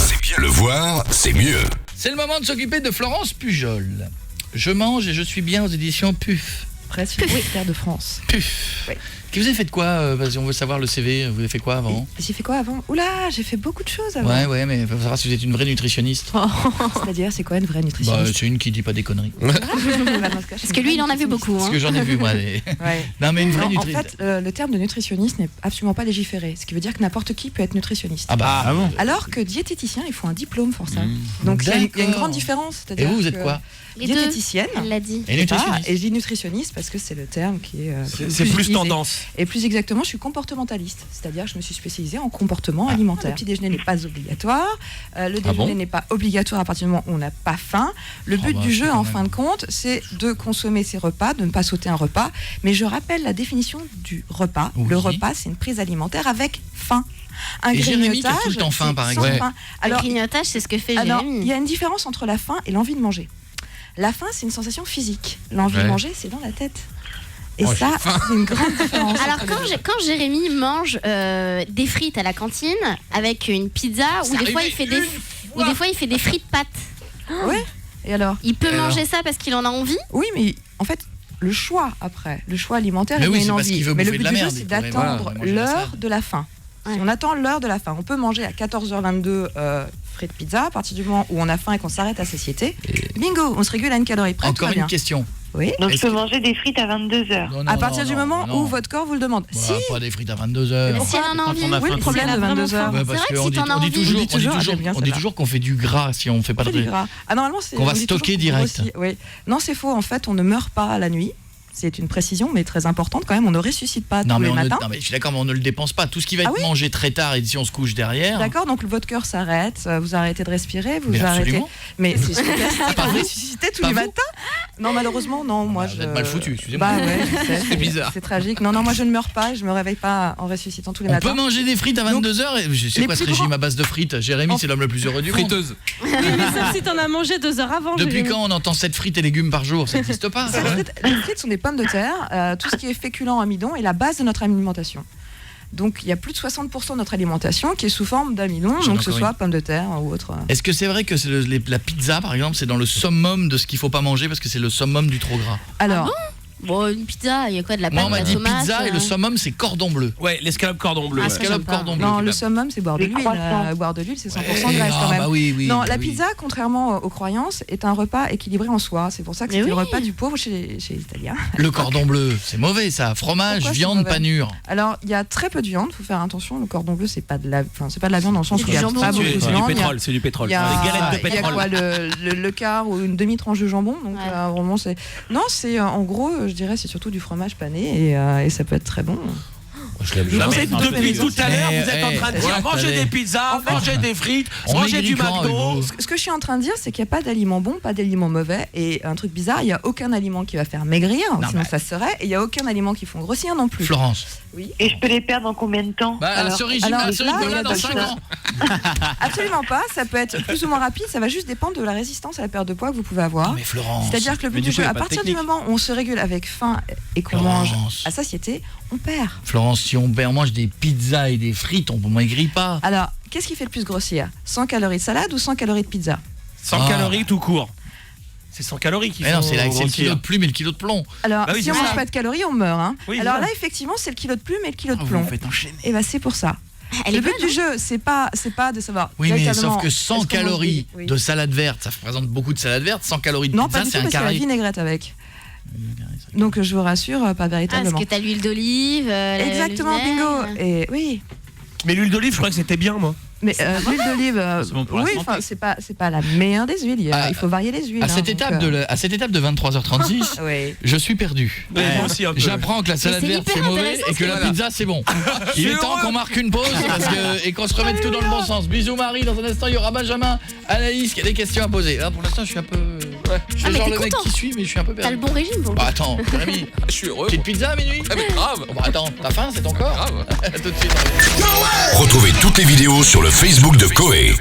c'est bien. Le voir, c'est mieux. C'est le moment de s'occuper de Florence Pujol. Je mange et je suis bien aux éditions PUF. Presque Pair de France. PUF. Oui. Vous avez fait de quoi Vas-y, on veut savoir le CV. Vous avez fait quoi avant? J'ai fait quoi avant? Oula, j'ai fait beaucoup de choses avant. Ouais, mais il faut savoir si vous êtes une vraie nutritionniste. C'est-à-dire, c'est quoi une vraie nutritionniste? C'est une qui dit pas des conneries. Parce que lui, il en a vu beaucoup. Parce que j'en ai vu, moi. Ouais. Non, mais une vraie En nutritionniste. fait, le terme de nutritionniste n'est absolument pas légiféré, ce qui veut dire que n'importe qui peut être nutritionniste. Ah bah, bon. Alors que diététicien, il faut un diplôme pour ça. Donc il y a une grande différence. Et vous êtes quoi? Diététicienne. Elle l'a dit. Et nutritionniste. Et je dis nutritionniste parce que c'est le terme qui est c'est plus utilisé. tendance. Et plus exactement, je suis comportementaliste, c'est-à-dire que je me suis spécialisée en comportement alimentaire. Le petit déjeuner n'est pas obligatoire, le déjeuner n'est pas obligatoire à partir du moment où on n'a pas faim. Le but du jeu, en fin de compte, c'est de consommer ses repas, de ne pas sauter un repas. Mais je rappelle la définition du repas. Oui. Le repas, c'est une prise alimentaire avec faim. Un et Jérémy qui a grignotage, tout le temps faim, par exemple. Alors, le grignotage, c'est ce que fait Jérémy. Il y a une différence entre la faim et l'envie de manger. La faim, c'est une sensation physique. L'envie de manger, c'est dans la tête. Et ça, c'est une grande différence. Alors, quand Jérémy mange des frites à la cantine avec une pizza, ou des fois il fait des frites pâtes. Ouais. Et alors? Il peut manger ça parce qu'il en a envie? Oui, mais en fait, le choix alimentaire, il y a une envie. Mais le but du jeu, c'est d'attendre l'heure de la faim. Si on attend l'heure de la faim, on peut manger à 14h22 frites pizza à partir du moment où on a faim et qu'on s'arrête à satiété. Bingo, on se régule à une calorie près. Encore une question. Oui. Donc je peux manger des frites à 22h. À partir du moment où votre corps vous le demande. Si. Pas des frites à 22h. Si on en a envie. Oui, le problème de 22h. Ouais, parce qu'on dit toujours qu'on fait du gras si on fait pas de gras. Ah, normalement, c'est qu'on va stocker direct. Oui. Non, c'est faux. En fait, on ne meurt pas la nuit. C'est une précision, mais très importante quand même. On ne ressuscite pas tous les matins. Non, mais je suis d'accord, mais on ne le dépense pas. Tout ce qui va être mangé très tard et si on se couche derrière. D'accord, donc votre cœur s'arrête, vous arrêtez de respirer, vous arrêtez. Mais c'est super. Pas ressusciter tous les matins? Non, malheureusement, non. Moi, vous êtes mal foutu, excusez-moi. Bah ouais, c'est bizarre. C'est tragique. Non, moi, je ne meurs pas et je me réveille pas en ressuscitant tous les matins. On peut manger des frites à 22h. Je sais quoi ce régime à base de frites? Jérémy, c'est l'homme le plus heureux du monde. Friteuse. Oui, mais sauf si t'en as mangé 2 heures avant. Depuis quand on entend 7 frites et légumes par jour? Ça n'existe pas. Les frites sont des pommes de terre. Tout ce qui est féculent, amidon est la base de notre alimentation. Donc il y a plus de 60% de notre alimentation qui est sous forme d'amidon, donc que ce soit pommes de terre ou autre. Est-ce que c'est vrai que la pizza, par exemple, c'est dans le summum de ce qu'il ne faut pas manger parce que c'est le summum du trop gras? Alors, bon, une pizza, il y a quoi, de la pâte, moi, on m'a de la dit tomate, pizza et le summum, c'est cordon bleu. Ouais, l'escalope cordon bleu. L'escalope cordon bleu. Non, le summum, c'est boire de l'huile. Boire de l'huile, c'est 100% graisse quand même. Bah oui, non, la pizza, contrairement aux croyances, est un repas équilibré en soi. C'est pour ça que c'est le repas du pauvre chez les Italiens. Le cordon bleu, c'est mauvais ça. Fromage, viande, panure. Alors, il y a très peu de viande, faut faire attention. Le cordon bleu, c'est pas de la viande dans le sens où il y a pas beaucoup de viande. C'est du pétrole. Il y a des galettes de pétrole. Il y a quoi, le quart ou une demi-tranche de jambon. Donc vraiment, c'est. Non, c'est en gros, je dirais, c'est surtout du fromage pané et ça peut être très bon. Depuis tout à l'heure, vous êtes en train de dire manger des pizzas, manger des frites, manger du McDo. Ce que je suis en train de dire, c'est qu'il n'y a pas d'aliments bons, pas d'aliments mauvais. Et un truc bizarre, il n'y a aucun aliment qui va faire maigrir, sinon ça serait. Et il n'y a aucun aliment qui font grossir non plus. Florence. Oui. Et je peux les perdre en combien de temps? Ce régime-là, dans 5 ans. Absolument pas. Ça peut être plus ou moins rapide. Ça va juste dépendre de la résistance à la perte de poids que vous pouvez avoir. Mais Florence. C'est-à-dire que le but du jeu, à partir du moment où on se régule avec faim et qu'on mange à satiété, on perd. Florence, si on mange des pizzas et des frites, on ne maigrit pas. Alors, qu'est-ce qui fait le plus grossir? 100 calories de salade ou 100 calories de pizza? 100 calories tout court. C'est 100 calories qui font c'est le kilo de plume et le kilo de plomb. Alors, si on ne mange pas de calories, on meurt. Hein. Oui, alors là, effectivement, c'est le kilo de plume et le kilo de plomb. Vous faites enchaîner. Et c'est pour ça. Le but du jeu, c'est pas de savoir. Oui, mais sauf que 100 calories de salade verte, ça représente beaucoup de salade verte. 100 calories de pizza, c'est un carré. Non, pas du tout, parce qu'il y a la vinaigrette avec. Donc je vous rassure, pas véritablement. Parce que t'as l'huile d'olive. Exactement, bingo. Et oui. Mais l'huile d'olive, je crois que c'était bien, moi. Mais l'huile d'olive, oui, c'est pas la meilleure des huiles. Il faut varier les huiles. À cette étape de 23h36, je suis perdu. J'apprends que la salade verte c'est mauvais et que la pizza c'est bon. Il est temps qu'on marque une pause et qu'on se remette tout dans le bon sens. Bisous Marie, dans un instant il y aura Benjamin, Anaïs qui a des questions à poser. Là pour l'instant je suis un peu... Je suis genre le mec qui suit mais je suis un peu perdu. T'as le bon régime pour le coup. Attends, Jérémy, je suis heureux. Petite pizza à minuit? Mais grave. Attends, t'as faim, c'est ton corps? Grave. Tout de suite. Retrouvez toutes les vidéos sur le Facebook de Coé.